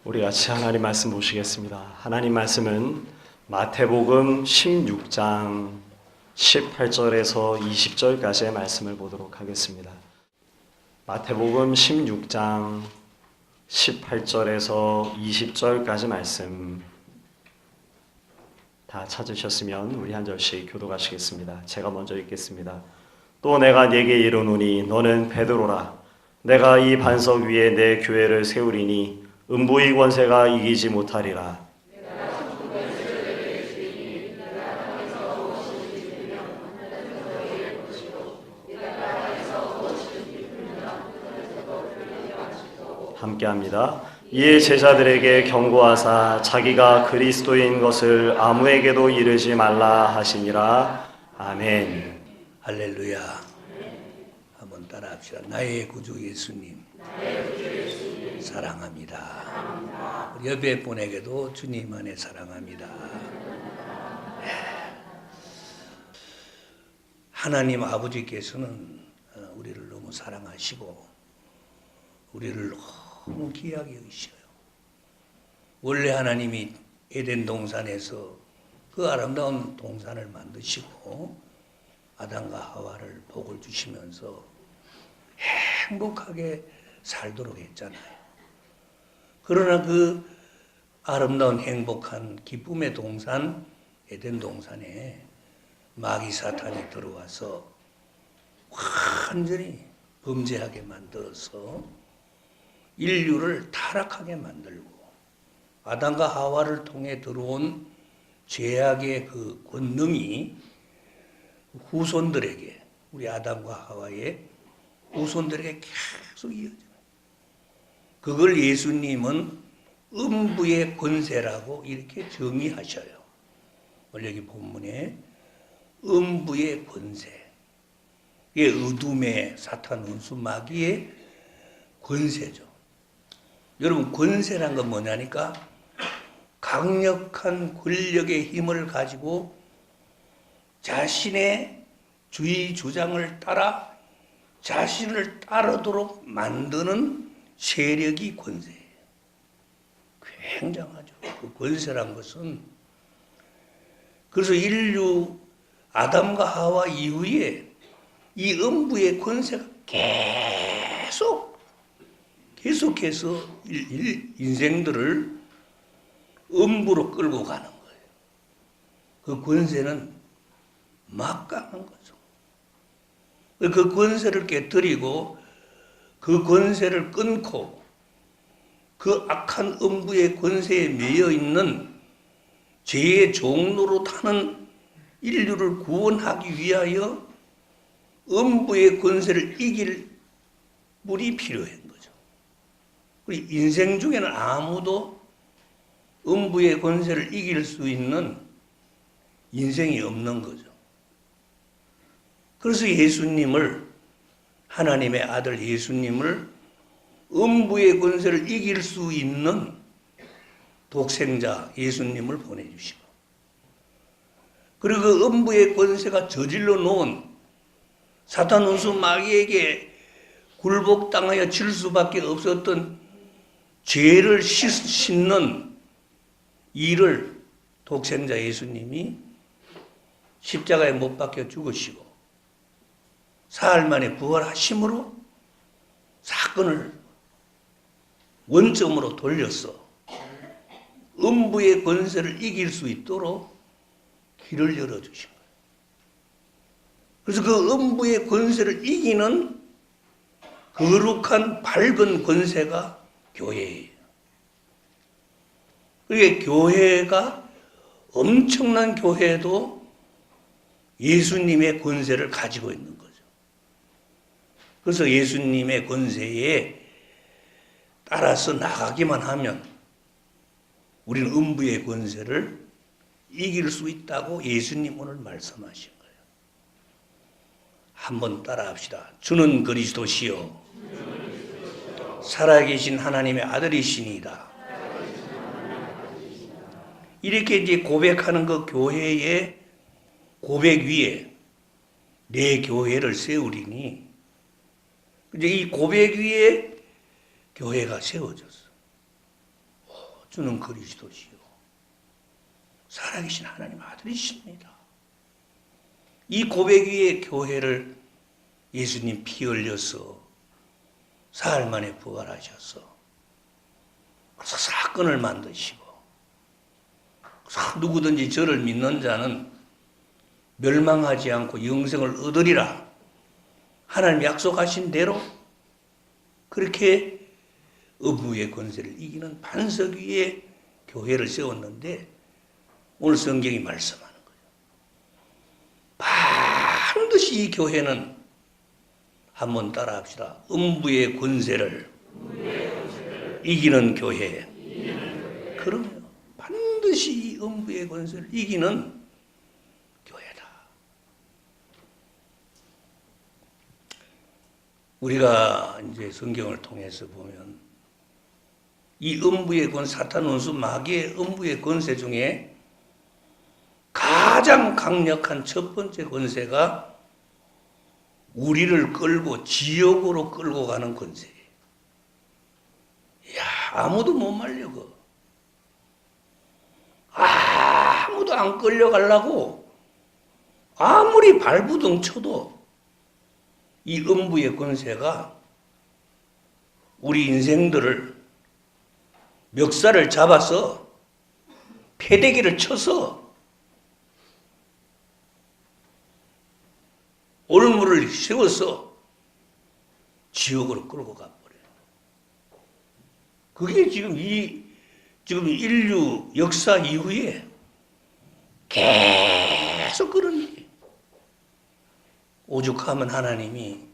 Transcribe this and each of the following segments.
우리 같이 하나님 말씀 보시겠습니다. 하나님 말씀은 마태복음 16장 18절에서 20절까지의 말씀을 보도록 하겠습니다. 마태복음 16장 18절에서 20절까지 말씀 다 찾으셨으면 우리 한 절씩 교독하시겠습니다. 제가 먼저 읽겠습니다. 또 내가 네게 이르노니 너는 베드로라. 내가 이 반석 위에 내 교회를 세우리니 음부의 권세가 이기지 못하리라. 함께합니다. 이에 제자들에게 경고하사 자기가 그리스도인 것을 아무에게도 이르지 말라 하시니라. 아멘. 할렐루야. 한번 따라합시다. 나의 구주 예수님, 사랑합니다. 우리 옆에 분에게도 주님 안에 사랑합니다. 하나님 아버지께서는 우리를 너무 사랑하시고 우리를 너무 귀하게 여기셔요. 원래 하나님이 에덴 동산에서 그 아름다운 동산을 만드시고 아담과 하와를 복을 주시면서 행복하게 살도록 했잖아요. 그러나 그 아름다운 행복한 기쁨의 동산 에덴 동산에 마귀 사탄이 들어와서 완전히 범죄하게 만들어서 인류를 타락하게 만들고 아담과 하와를 통해 들어온 죄악의 그 권능이 후손들에게, 우리 아담과 하와의 후손들에게 계속 이어져요. 그걸 예수님은 음부의 권세라고 이렇게 정의하셔요. 오늘 여기 본문에 음부의 권세, 이게 어둠의 사탄 원수 마귀의 권세죠. 여러분, 권세란 건 뭐냐니까 강력한 권력의 힘을 가지고 자신의 주의 주장을 따라 자신을 따르도록 만드는 세력이 권세예요. 굉장하죠. 그 권세란 것은, 그래서 인류 아담과 하와 이후에 이 음부의 권세가 계속해서 인생들을 음부로 끌고 가는 거예요. 그 권세는 막강한 거죠. 그 권세를 깨뜨리고 그 권세를 끊고 그 악한 음부의 권세에 매여 있는 죄의 종로로 타는 인류를 구원하기 위하여 음부의 권세를 이길 물이 필요한 거죠. 우리 인생 중에는 아무도 음부의 권세를 이길 수 있는 인생이 없는 거죠. 그래서 예수님을, 하나님의 아들 예수님을 음부의 권세를 이길 수 있는 독생자 예수님을 보내주시고, 그리고 그 음부의 권세가 저질러 놓은 사탄 원수 마귀에게 굴복당하여 질 수밖에 없었던 죄를 씻는 일을 독생자 예수님이 십자가에 못 박혀 죽으시고 사흘 만에 부활하심으로 사건을 원점으로 돌려서 음부의 권세를 이길 수 있도록 길을 열어주신 거예요. 그래서 그 음부의 권세를 이기는 거룩한 밝은 권세가 교회예요. 그게 교회가, 엄청난 교회도 예수님의 권세를 가지고 있는 거죠. 그래서 예수님의 권세에 따라서 나가기만 하면 우리는 음부의 권세를 이길 수 있다고 예수님 오늘 말씀하신 거예요. 한번 따라합시다. 주는 그리스도시요 살아계신 하나님의 아들이시니이다. 이렇게 이제 고백하는 그 교회의 고백 위에 내 교회를 세우리니, 이제 이 고백 위에 교회가 세워졌어. 주는 그리스도시요 살아계신 하나님 아들이십니다. 이 고백 위에 교회를 예수님 피 흘려서 사흘 만에 부활하셔서 그래서 사건을 만드시고 누구든지 저를 믿는 자는 멸망하지 않고 영생을 얻으리라 하나님 약속하신 대로 그렇게 음부의 권세를 이기는 반석 위에 교회를 세웠는데 오늘 성경이 말씀하는 거예요. 반드시 이 교회는 한번 따라 합시다. 음부의 권세를 이기는 교회. 그럼요. 반드시 이 음부의 권세를 이기는 교회다. 우리가 이제 성경을 통해서 보면 이 음부의 권세, 사탄 원수 마귀의 음부의 권세 중에 가장 강력한 첫 번째 권세가 우리를 끌고 지옥으로 끌고 가는 권세예요. 이야, 아무도 못 말려 그. 아무도 안 끌려가려고 아무리 발부둥 쳐도 이 음부의 권세가 우리 인생들을 멱살을 잡아서 패대기를 쳐서 올무를 세워서 지옥으로 끌고 가버려요. 그게 지금 인류 역사 이후에 계속 그런 일이에요. 오죽하면 하나님이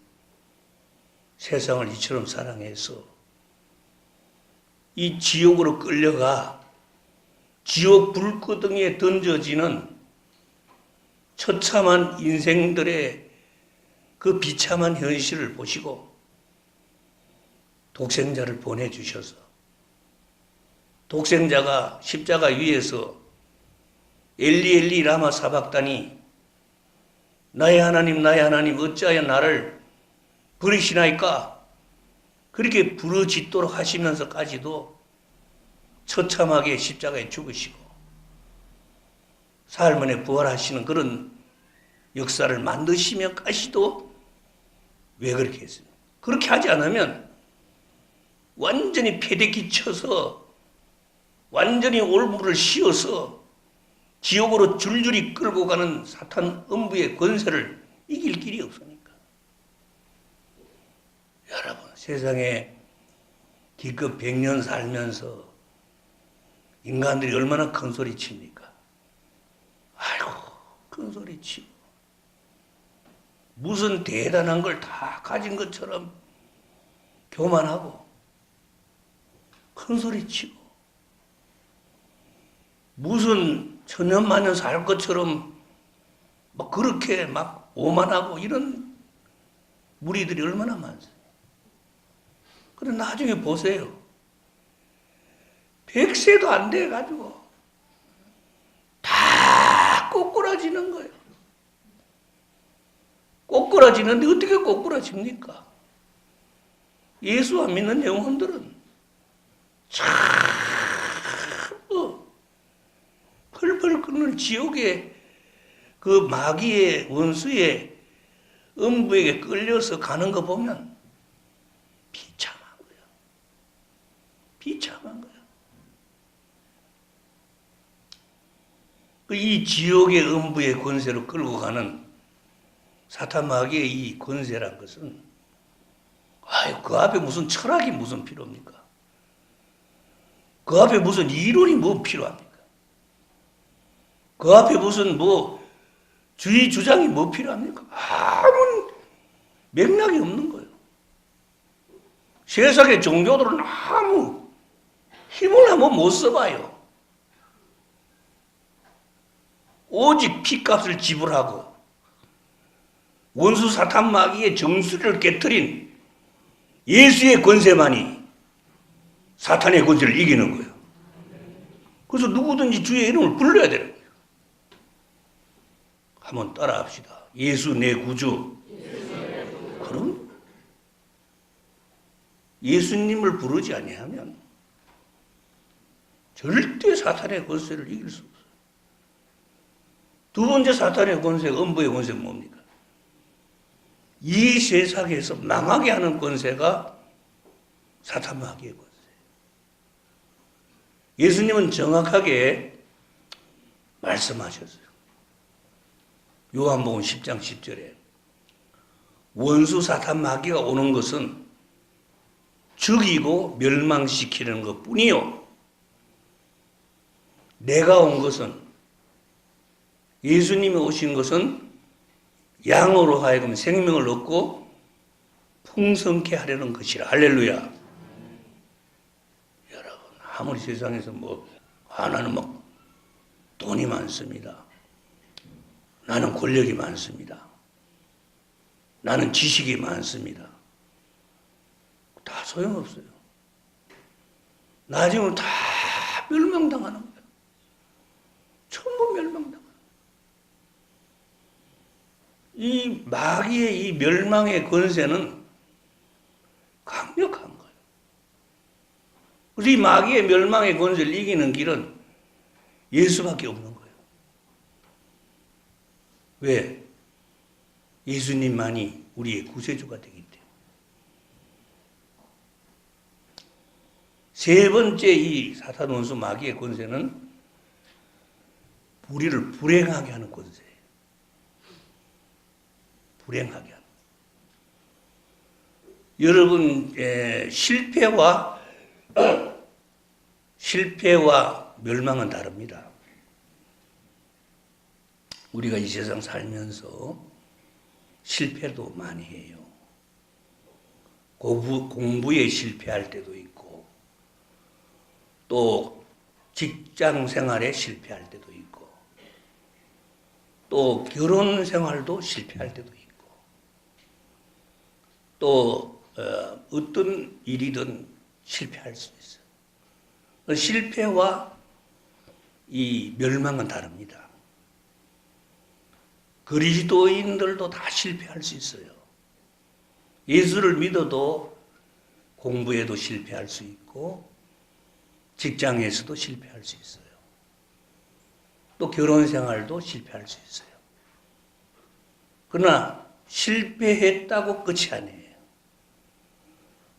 세상을 이처럼 사랑해서 이 지옥으로 끌려가 지옥 불구덩이에 던져지는 처참한 인생들의 그 비참한 현실을 보시고 독생자를 보내주셔서 독생자가 십자가 위에서 엘리 엘리 라마 사박다니 나의 하나님 어찌하여 나를 버리시나이까 그렇게 부르짖도록 하시면서까지도 처참하게 십자가에 죽으시고 사흘 만에 부활하시는 그런 역사를 만드시면까지도 왜 그렇게 했습니까? 그렇게 하지 않으면 완전히 패대기 쳐서 완전히 올무를 씌워서 지옥으로 줄줄이 끌고 가는 사탄 음부의 권세를 이길 길이 없으니까. 여러분, 세상에 기껏 100년 살면서 인간들이 얼마나 큰 소리 칩니까? 아이고, 큰 소리 치고. 무슨 대단한 걸 다 가진 것처럼 교만하고 큰 소리 치고 무슨 천년만년 살 것처럼 막 그렇게 막 오만하고 이런 무리들이 얼마나 많습니까? 그럼 나중에 보세요. 100세도 안 돼가지고 다 꼬꾸라지는 거예요. 꼬꾸라지는데 어떻게 꼬꾸라집니까? 예수 안 믿는 영혼들은 전부 펄펄 끓는 지옥의 그 마귀의 원수의 음부에게 끌려서 가는 거 보면 비참한 거예요. 비참한 거예요. 이 지옥의 음부의 권세로 끌고 가는 사탄 마귀의 이 권세란 것은 아유, 그 앞에 무슨 철학이 무슨 필요합니까? 그 앞에 무슨 이론이 뭐 필요합니까? 그 앞에 무슨 뭐 주의 주장이 뭐 필요합니까? 아무 맥락이 없는 거예요. 세상의 종교들은 아무 힘을 한번 못 써봐요. 오직 피값을 지불하고 원수 사탄 마귀의 정수리를 깨트린 예수의 권세만이 사탄의 권세를 이기는 거예요. 그래서 누구든지 주의 이름을 불러야 되는 거예요. 한번 따라 합시다. 예수 내 구주. 그럼 예수님을 부르지 아니하면 절대 사탄의 권세를 이길 수 없어요. 두 번째 사탄의 권세가 음부의 권세가 뭡니까? 이 세상에서 망하게 하는 권세가 사탄 마귀의 권세. 예수님은 정확하게 말씀하셨어요. 요한복음 10장 10절에 원수 사탄 마귀가 오는 것은 죽이고 멸망시키는 것뿐이요. 내가 온 것은, 예수님이 오신 것은 양으로 하여금 생명을 얻고 풍성케 하려는 것이라. 할렐루야. 여러분, 아무리 세상에서 나는 돈이 많습니다. 나는 권력이 많습니다. 나는 지식이 많습니다. 다 소용없어요. 나중에 다 멸망당하는 거예요. 전부 멸망당하는 거예요. 이 마귀의 이 멸망의 권세는 강력한 거예요. 그래서 이 마귀의 멸망의 권세를 이기는 길은 예수밖에 없는 거예요. 왜? 예수님만이 우리의 구세주가 되기 때문에. 세 번째 이 사탄 원수 마귀의 권세는 우리를 불행하게 하는 권세예요. 불행하게 하는. 여러분, 실패와 멸망은 다릅니다. 우리가 이 세상 살면서 실패도 많이 해요. 공부에 실패할 때도 있고, 또 직장 생활에 실패할 때도 있고, 또 결혼 생활도 실패할 때도 있고, 또 어떤 일이든 실패할 수 있어요. 실패와 이 멸망은 다릅니다. 그리스도인들도 다 실패할 수 있어요. 예수를 믿어도 공부에도 실패할 수 있고 직장에서도 실패할 수 있어요. 또 결혼 생활도 실패할 수 있어요. 그러나 실패했다고 끝이 아니에요.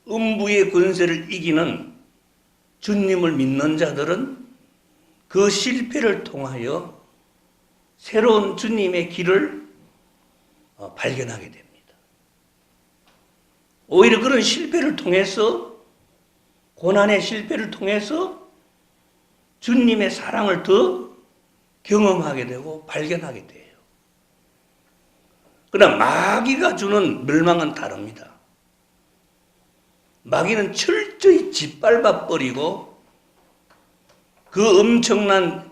음부의 권세를 이기는 주님을 믿는 자들은 그 실패를 통하여 새로운 주님의 길을 발견하게 됩니다. 오히려 그런 실패를 통해서, 고난의 실패를 통해서 주님의 사랑을 더 경험하게 되고 발견하게 돼요. 그러나 마귀가 주는 멸망은 다릅니다. 마귀는 철저히 짓밟아 버리고 그 엄청난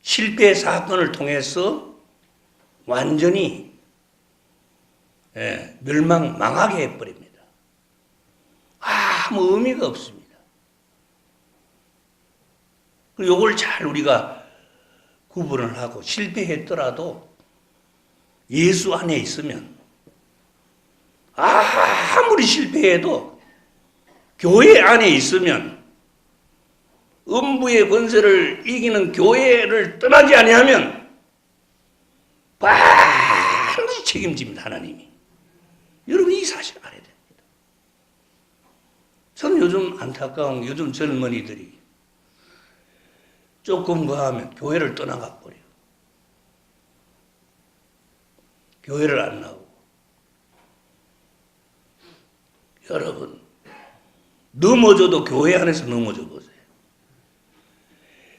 실패 사건을 통해서 완전히 망하게 해버립니다. 아무 의미가 없습니다. 그리고 이걸 잘 우리가 구분을 하고, 실패했더라도 예수 안에 있으면, 아무리 실패해도 교회 안에 있으면, 음부의 권세를 이기는 교회를 떠나지 아니하면 반드시 책임집니다, 하나님이. 여러분, 이 사실을 알아야 됩니다. 저는 요즘 안타까운 게, 요즘 젊은이들이 조금 거 하면 교회를 떠나가 버려요. 교회를 안 나오고. 여러분, 넘어져도 교회 안에서 넘어져 보세요.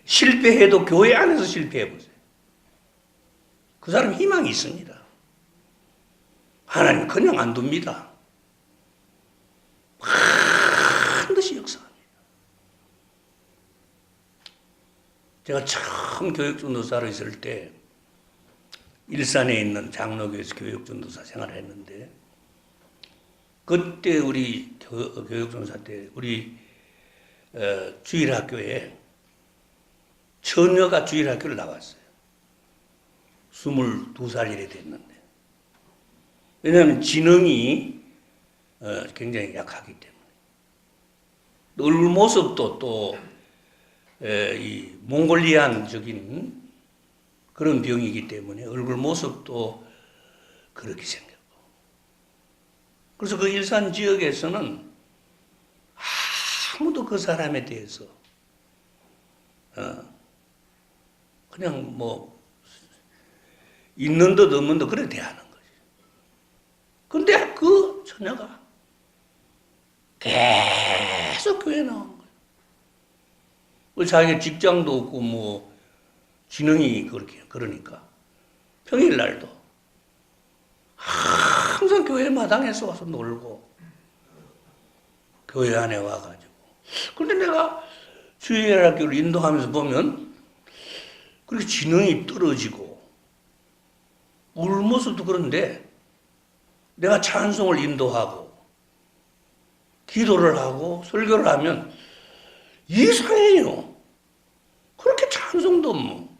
실패해도 교회 안에서 실패해 보세요. 그 사람 희망이 있습니다. 하나님 그냥 안 둡니다. 반드시 역사합니다. 제가 처음 교육전도사로 있을 때 일산에 있는 장로교에서 교육전도사 생활을 했는데, 그때 우리 교육전도사 때 우리 주일학교에 처녀가 주일학교를 나왔어요. 22살 이래 됐는데. 왜냐하면 지능이 굉장히 약하기 때문에. 얼굴 모습도 또 이 몽골리안적인 그런 병이기 때문에 얼굴 모습도 그렇게 생겼고. 그래서 그 일산 지역에서는 아무도 그 사람에 대해서 그냥 뭐 있는 듯 없는 듯 그렇게 대하는 거지. 근데 그 처녀가 계속 교회 나오는 거예요. 자기가 직장도 없고 뭐 지능이 그렇게 그러니까 평일날도 항상 교회 마당에서 와서 놀고 교회 안에 와가지고. 그런데 내가 주일학교를 인도하면서 보면 그렇게 지능이 떨어지고 울 모습도 그런데 내가 찬송을 인도하고 기도를 하고 설교를 하면 이상해요. 그렇게 찬송도 뭐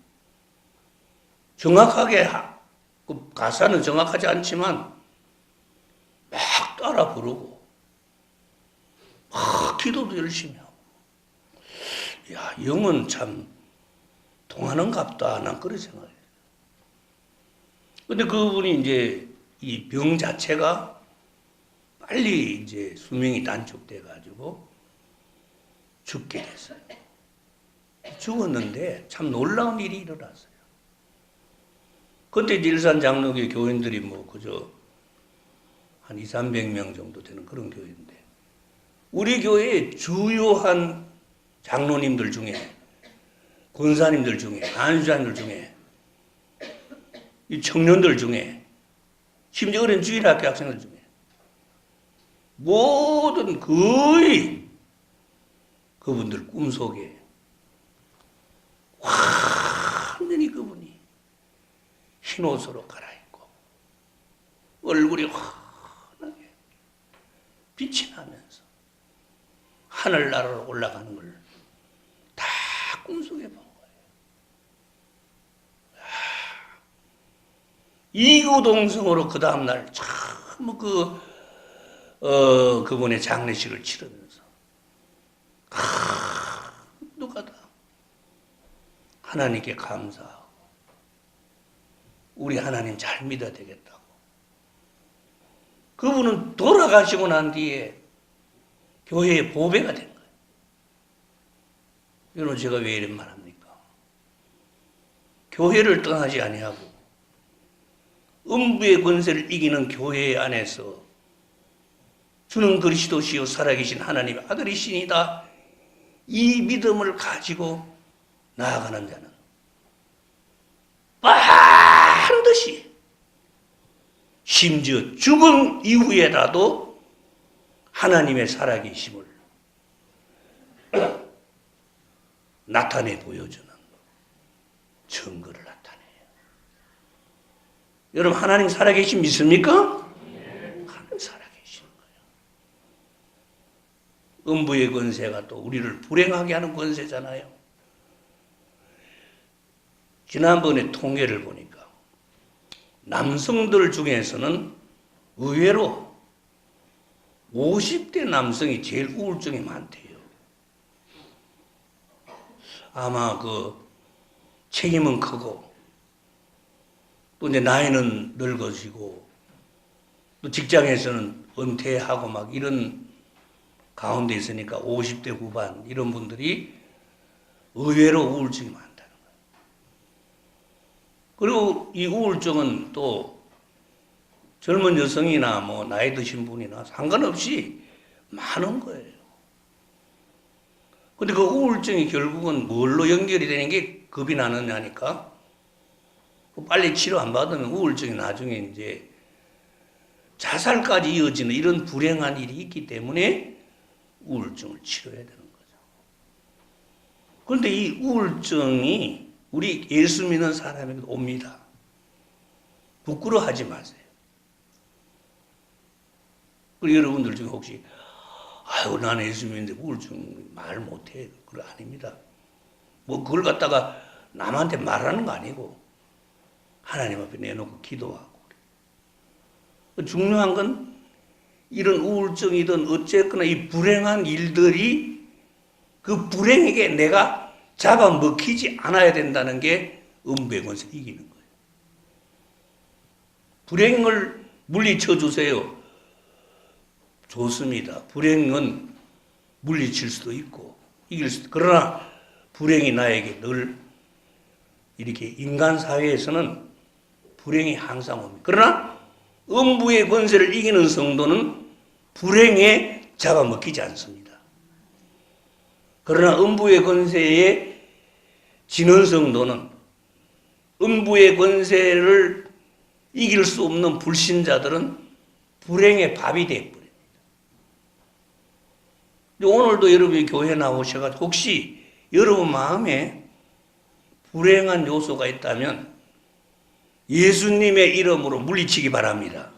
정확하게 그 가사는 정확하지 않지만 막 따라 부르고 막 기도도 열심히 하고. 야, 영은 참 통하는갑다. 난 그런 생각이에요. 근데 그분이 이제 이 병 자체가 빨리 이제 수명이 단축돼 가지고 죽게 됐어요. 죽었는데 참 놀라운 일이 일어났어요. 그때 일산 장로교 교인들이 뭐 그저 한 200~300명 정도 되는 그런 교회인데 우리 교회의 주요한 장로님들 중에 권사님들 중에 안수자님들 중에 이 청년들 중에 심지어 어린 주일학교 학생들 중에 모든 거의 그분들 꿈속에 완전히 그분이 흰 옷으로 갈아입고 얼굴이 환하게 빛이 나면서 하늘나라로 올라가는 걸 다 꿈속에 본 거예요. 이구동성으로 그 다음날 참 그분의 장례식을 치르면서 누가 다 하나님께 감사하고 우리 하나님 잘 믿어야 되겠다고. 그분은 돌아가시고 난 뒤에 교회의 보배가 된 거예요. 여러분 제가 왜 이런 말 합니까? 교회를 떠나지 아니하고 음부의 권세를 이기는 교회 안에서 주는 그리스도시요 살아계신 하나님의 아들이시니다 이 믿음을 가지고 나아가는 자는 반드시 심지어 죽은 이후에라도 하나님의 살아계심을 나타내 보여주는 증거를 나타내요. 여러분 하나님 살아계심 믿습니까? 하나님 살아계시는 거예요. 음부의 권세가 또 우리를 불행하게 하는 권세잖아요. 지난번에 통계를 보니까 남성들 중에서는 의외로 50대 남성이 제일 우울증이 많대요. 아마 그 책임은 크고 또 이제 나이는 늙어지고 또 직장에서는 은퇴하고 막 이런 가운데 있으니까 50대 후반 이런 분들이 의외로 우울증이 많다는 거예요. 그리고 이 우울증은 또 젊은 여성이나 뭐 나이 드신 분이나 상관없이 많은 거예요. 근데 그 우울증이 결국은 뭘로 연결이 되는 게 겁이 나느냐니까 빨리 치료 안 받으면 우울증이 나중에 이제 자살까지 이어지는 이런 불행한 일이 있기 때문에 우울증을 치료해야 되는 거죠. 그런데 이 우울증이 우리 예수 믿는 사람에게 옵니다. 부끄러워하지 마세요. 그리고 여러분들 중에 혹시 아유 나는 예수 믿는데 우울증 말 못해. 그거 아닙니다. 뭐 그걸 갖다가 남한테 말하는 거 아니고 하나님 앞에 내놓고 기도하고. 중요한 건 이런 우울증이든 어쨌거나 이 불행한 일들이 그 불행에게 내가 잡아먹히지 않아야 된다는 게 음부의 권세를 이기는 거예요. 불행을 물리쳐 주세요. 좋습니다. 불행은 물리칠 수도 있고 이길 수도. 그러나 불행이 나에게 늘 이렇게 인간 사회에서는 불행이 항상 옵니다. 그러나 음부의 권세를 이기는 성도는 불행에 잡아먹히지 않습니다. 그러나 음부의 권세에 지는 성도는 음부의 권세를 이길 수 없는 불신자들은 불행의 밥이 되어버립니다. 오늘도 여러분이 교회 나오셔가지고 혹시 여러분 마음에 불행한 요소가 있다면 예수님의 이름으로 물리치기 바랍니다.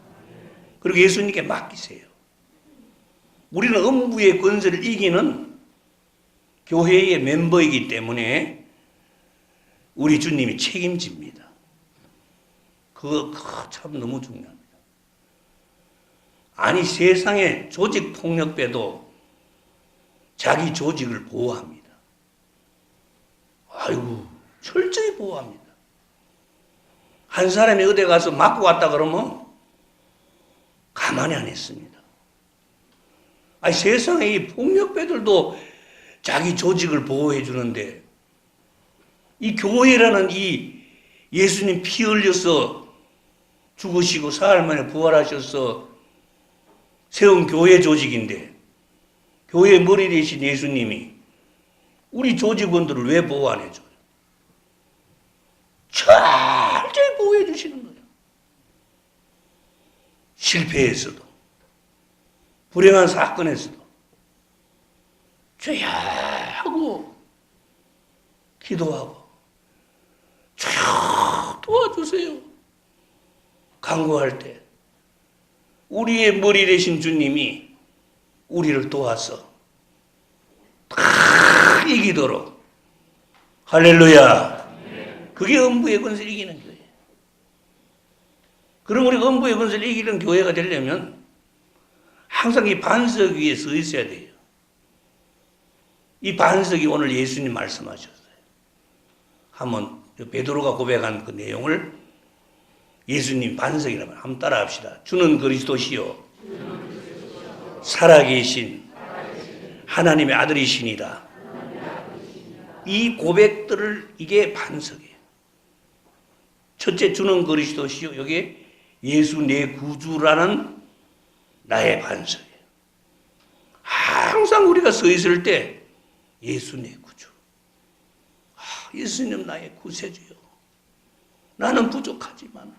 그리고 예수님께 맡기세요. 우리는 음부의 권세를 이기는 교회의 멤버이기 때문에 우리 주님이 책임집니다. 그거 참 너무 중요합니다. 아니 세상의 조직 폭력배도 자기 조직을 보호합니다. 아이고 철저히 보호합니다. 한 사람이 어디 가서 맞고 왔다 그러면 가만히 안 있습니다. 아니 세상에 이 폭력배들도 자기 조직을 보호해 주는데 이 교회라는 이 예수님 피 흘려서 죽으시고 사흘 만에 부활하셔서 세운 교회 조직인데 교회 머리 되신 예수님이 우리 조직원들을 왜 보호 안 해줘요? 철저히 보호해 주시는 거예요. 실패에서도 불행한 사건에서도 주야 하고 기도하고 주여 도와주세요. 간구할 때 우리의 머리 되신 주님이 우리를 도와서 다 이기도록 할렐루야. 그게 음부의 권세를 이기는 교회. 그럼 우리가 음부의 권세를 이기는 교회가 되려면 항상 이 반석 위에 서 있어야 돼요. 이 반석이 오늘 예수님 말씀하셨어요. 한번 베드로가 고백한 그 내용을 예수님 반석이라면 한번 따라합시다. 주는 그리스도시요 살아계신 하나님의 아들이시니다. 이 고백들을 이게 반석이에요. 첫째 주는 그리스도시요. 여기에 예수 내 구주라는 나의 반석이에요. 항상 우리가 서 있을 때 예수 내 구주. 예수님 나의 구세주요. 나는 부족하지만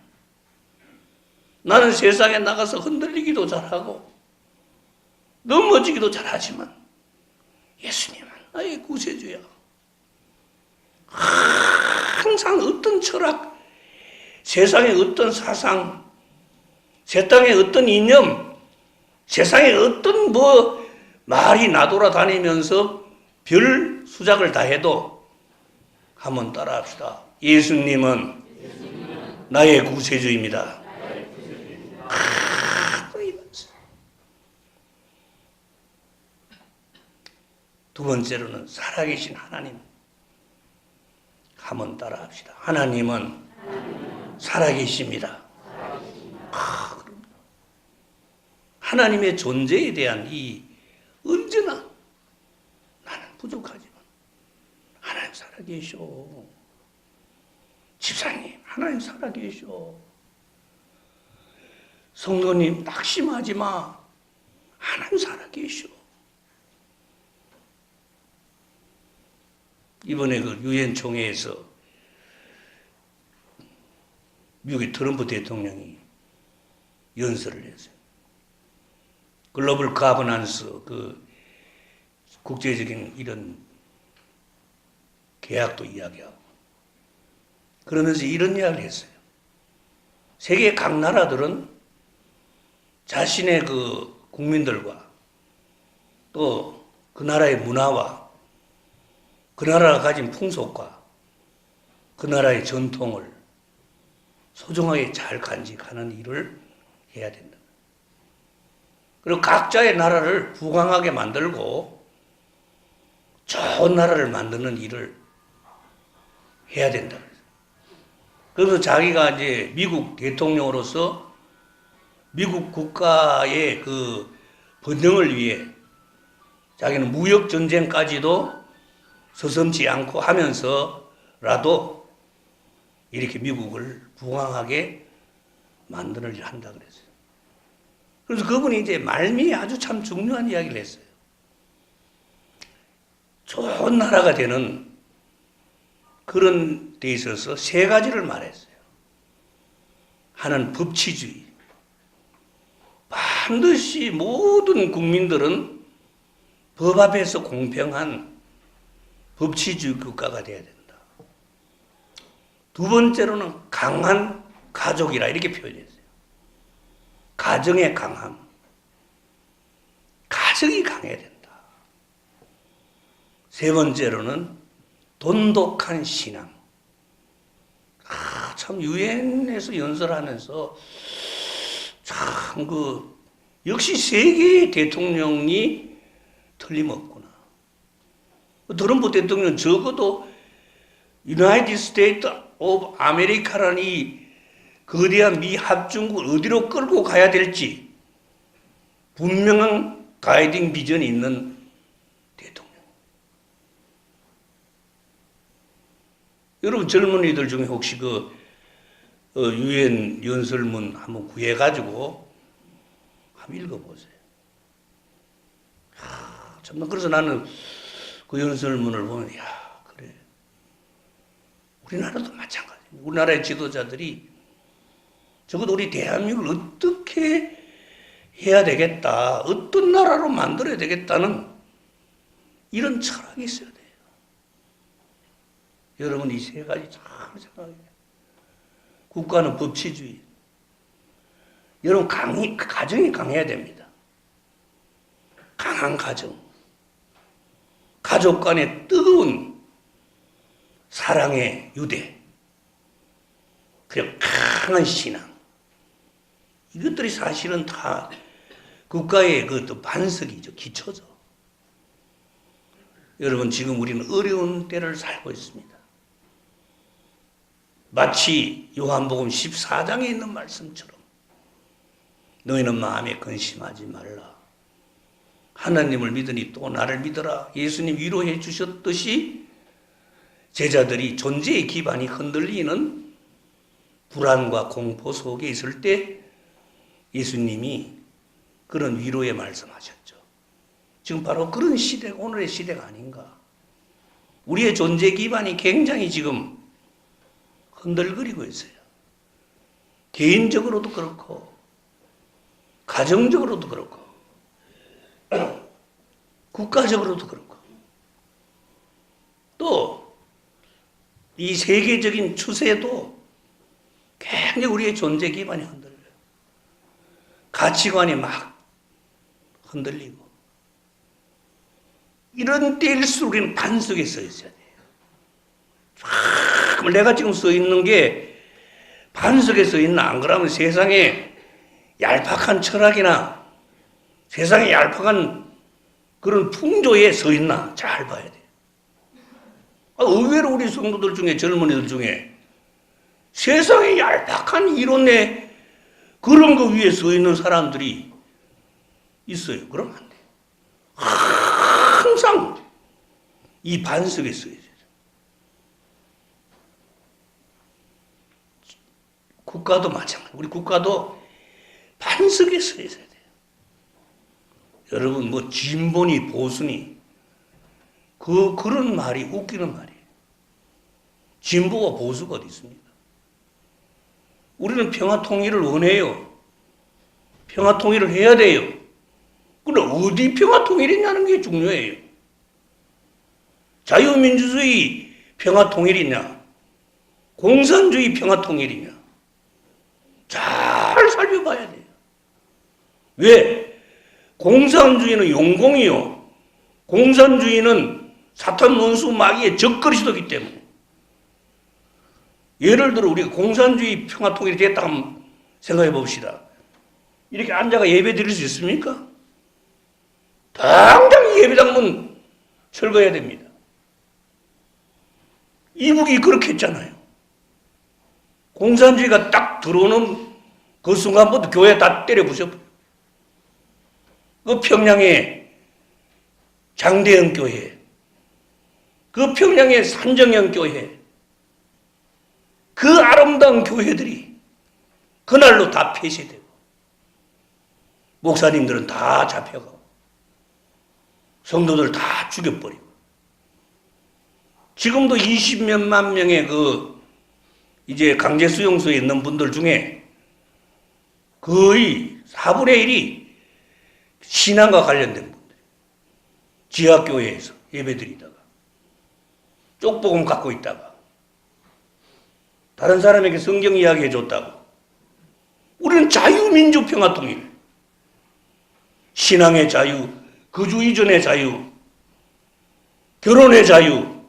나는 세상에 나가서 흔들리기도 잘하고 넘어지기도 잘하지만 예수님은 나의 구세주야. 항상 어떤 철학, 세상의 어떤 사상, 세상의 어떤 이념, 세상에 어떤 말이 나돌아다니면서 별 수작을 다 해도 한번 따라합시다. 예수님은 나의 구세주입니다. 두 번째로는 살아계신 하나님. 한번 따라합시다. 하나님은 살아계십니다. 하나님의 존재에 대한 이 언제나 나는 부족하지만 하나님 살아계셔. 집사님 하나님 살아계셔. 성도님 낙심하지 마. 하나님 살아계셔. 이번에 그 유엔 총회에서 미국의 트럼프 대통령이 연설을 했어요. 글로벌 가버넌스 그 국제적인 이런 계약도 이야기하고 그러면서 이런 이야기를 했어요. 세계 각 나라들은 자신의 그 국민들과 또 그 나라의 문화와 그 나라가 가진 풍속과 그 나라의 전통을 소중하게 잘 간직하는 일을 해야 된다. 그리고 각자의 나라를 부강하게 만들고 좋은 나라를 만드는 일을 해야 된다. 그래서 자기가 이제 미국 대통령으로서 미국 국가의 그 번영을 위해 자기는 무역 전쟁까지도 서슴지 않고 하면서라도 이렇게 미국을 부강하게 만드는 일을 한다 그랬어요. 그래서 그분이 이제 말미에 아주 참 중요한 이야기를 했어요. 좋은 나라가 되는 그런 데 있어서 세 가지를 말했어요. 하나는 법치주의. 반드시 모든 국민들은 법 앞에서 공평한 법치주의 국가가 돼야 된다. 두 번째로는 강한 가족이라 이렇게 표현했어요. 가정의 강함. 가정이 강해야 된다. 세 번째로는 돈독한 신앙. 참 유엔에서 연설하면서 참 역시 세계의 대통령이 틀림없구나. 트럼프 대통령 적어도 유나이티드 스테이트 오브 아메리카라는 이 거대한 미 합중국을 어디로 끌고 가야 될지 분명한 가이딩 비전이 있는 대통령. 여러분 젊은이들 중에 혹시 유엔 연설문 한번 구해가지고 한번 읽어보세요. 정말 그래서 나는 그 연설문을 보면 그래. 우리나라도 마찬가지입니다. 우리나라의 지도자들이 적어도 우리 대한민국을 어떻게 해야 되겠다, 어떤 나라로 만들어야 되겠다는 이런 철학이 있어야 돼요. 여러분 이 세 가지 잘 생각해요. 국가는 법치주의. 여러분 가정이 강해야 됩니다. 강한 가정. 가족 간의 뜨거운 사랑의 유대. 그리고 강한 신앙. 이것들이 사실은 다 국가의 그 반석이죠. 기초죠. 여러분 지금 우리는 어려운 때를 살고 있습니다. 마치 요한복음 14장에 있는 말씀처럼 너희는 마음에 근심하지 말라. 하나님을 믿으니 또 나를 믿어라. 예수님 위로해 주셨듯이 제자들이 존재의 기반이 흔들리는 불안과 공포 속에 있을 때 예수님이 그런 위로의 말씀하셨죠. 지금 바로 그런 시대가 오늘의 시대가 아닌가. 우리의 존재 기반이 굉장히 지금 흔들거리고 있어요. 개인적으로도 그렇고 가정적으로도 그렇고 국가적으로도 그렇고 또 이 세계적인 추세도 굉장히 우리의 존재 기반이 흔들려요. 가치관이 막 흔들리고 이런 때일수록 우리는 반석에 서 있어야 돼요. 내가 지금 서 있는 게 반석에 서 있나 안 그러면 세상에 얄팍한 철학이나 세상에 얄팍한 그런 풍조에 서 있나 잘 봐야 돼요. 의외로 우리 성도들 중에 젊은이들 중에 세상에 얄팍한 이론에 그런 거 위에 서 있는 사람들이 있어요. 그러면 안 돼요. 항상 이 반석에 서 있어요. 국가도 마찬가지. 우리 국가도 반석에 서 있어야 돼요. 여러분 뭐 진보니 보수니 그런 말이 웃기는 말이에요. 진보가 보수가 어디 있습니까? 우리는 평화 통일을 원해요. 평화 통일을 해야 돼요. 그런데 어디 평화 통일이냐는 게 중요해요. 자유민주주의 평화 통일이냐, 공산주의 평화 통일이냐, 잘 살펴봐야 돼요. 왜? 공산주의는 용공이요. 공산주의는 사탄 원수 마귀의 적그리스도이기 때문에. 예를 들어 우리가 공산주의 평화 통일이 됐다 한번 생각해 봅시다. 이렇게 앉아가 예배 드릴 수 있습니까? 당장 예배당 문 철거해야 됩니다. 이북이 그렇게 했잖아요. 공산주의가 딱 들어오는 그 순간부터 교회 다 때려 부셔버려. 그 평양의 장대현 교회, 그 평양의 산정형 교회, 그 아름다운 교회들이 그날로 다 폐쇄되고 목사님들은 다 잡혀가고 성도들 다 죽여버리고 지금도 20몇만 명의 이제 강제수용소에 있는 분들 중에 거의 4분의 1이 신앙과 관련된 분들. 지하교회에서 예배드리다가 쪽복음 갖고 있다가 다른 사람에게 성경 이야기해 줬다고. 우리는 자유민주평화통일. 신앙의 자유, 거주 이전의 자유, 결혼의 자유,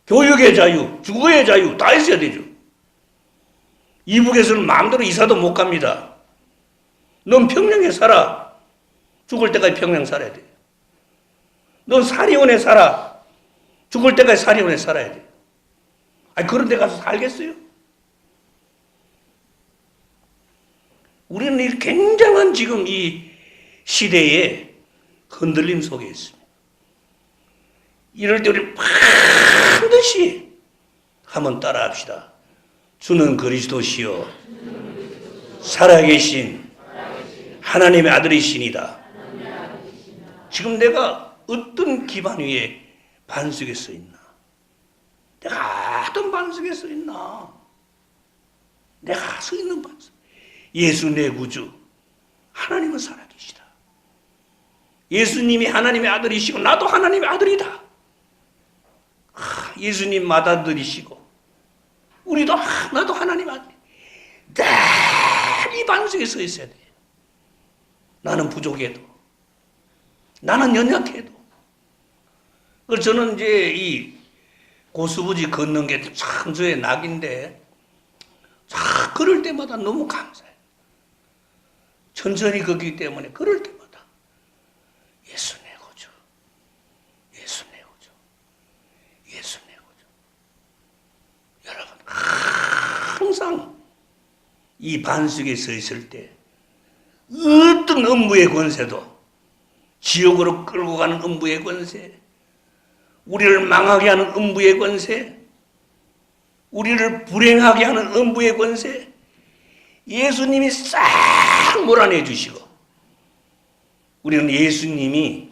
교육의 자유, 주거의 자유 다 있어야 되죠. 이북에서는 마음대로 이사도 못 갑니다. 넌 평양에 살아. 죽을 때까지 평양 살아야 돼. 넌 사리온에 살아. 죽을 때까지 사리온에 살아야 돼. 아니 그런 데 가서 살겠어요? 우리는 이 굉장한 지금 이 시대에 흔들림 속에 있습니다. 이럴 때 우리 반드시 한번 따라합시다. 주는 그리스도시요 살아계신 하나님의 아들이시니다. 지금 내가 어떤 기반 위에 반석에 서 있나? 내가 어떤 반석에 서 있나? 내가 서 있는 반석. 예수 내 구주. 하나님은 살아계시다. 예수님이 하나님의 아들이시고 나도 하나님의 아들이다. 예수님 맏아들이시고 우리도 나도 하나님 아들. 늘 이 반석에 서 있어야 돼. 나는 부족해도 나는 연약해도. 그래서 저는 이제 이 고수부지 걷는 게 참 저의 낙인데 참 걸을 때마다 너무 감사해요. 천천히 걷기 때문에 걸을 때마다 예수 내 구주, 예수 내 구주, 예수 내 구주. 여러분 항상 이 반석에 서 있을 때 어떤 음부의 권세도 지옥으로 끌고 가는 음부의 권세, 우리를 망하게 하는 음부의 권세, 우리를 불행하게 하는 음부의 권세 예수님이 싹 몰아내 주시고 우리는 예수님이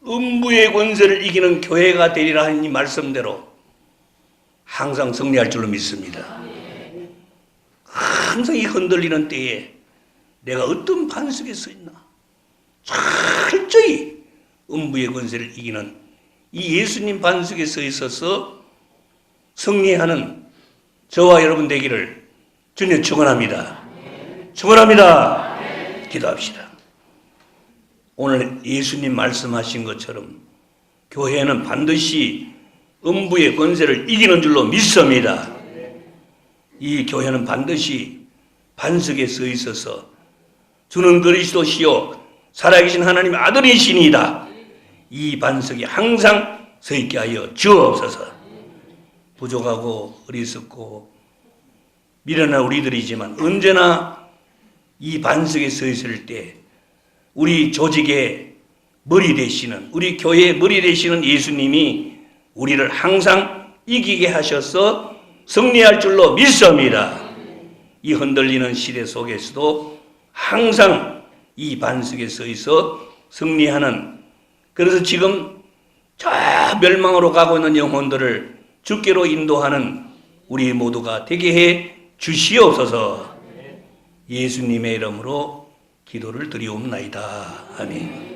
음부의 권세를 이기는 교회가 되리라 하는 이 말씀대로 항상 승리할 줄로 믿습니다. 항상 이 흔들리는 때에 내가 어떤 반석에 서 있나 철저히 음부의 권세를 이기는 이 예수님 반석에 서 있어서 승리하는 저와 여러분 되기를 주님 축원합니다. 축원합니다. 기도합시다. 오늘 예수님 말씀하신 것처럼 교회는 반드시 음부의 권세를 이기는 줄로 믿습니다. 이 교회는 반드시 반석에 서 있어서 주는 그리스도시요 살아계신 하나님의 아들이시니이다. 이 반석이 항상 서 있게 하여 주옵소서. 부족하고 어리석고 미련한 우리들이지만 언제나 이 반석에 서 있을 때 우리 조직의 머리 되시는 우리 교회의 머리 되시는 예수님이 우리를 항상 이기게 하셔서 승리할 줄로 믿습니다. 이 흔들리는 시대 속에서도 항상 이 반석에 서 있어 승리하는, 그래서 지금 저 멸망으로 가고 있는 영혼들을 주께로 인도하는 우리 모두가 되게 해 주시옵소서. 예수님의 이름으로 기도를 드리옵나이다. 아멘.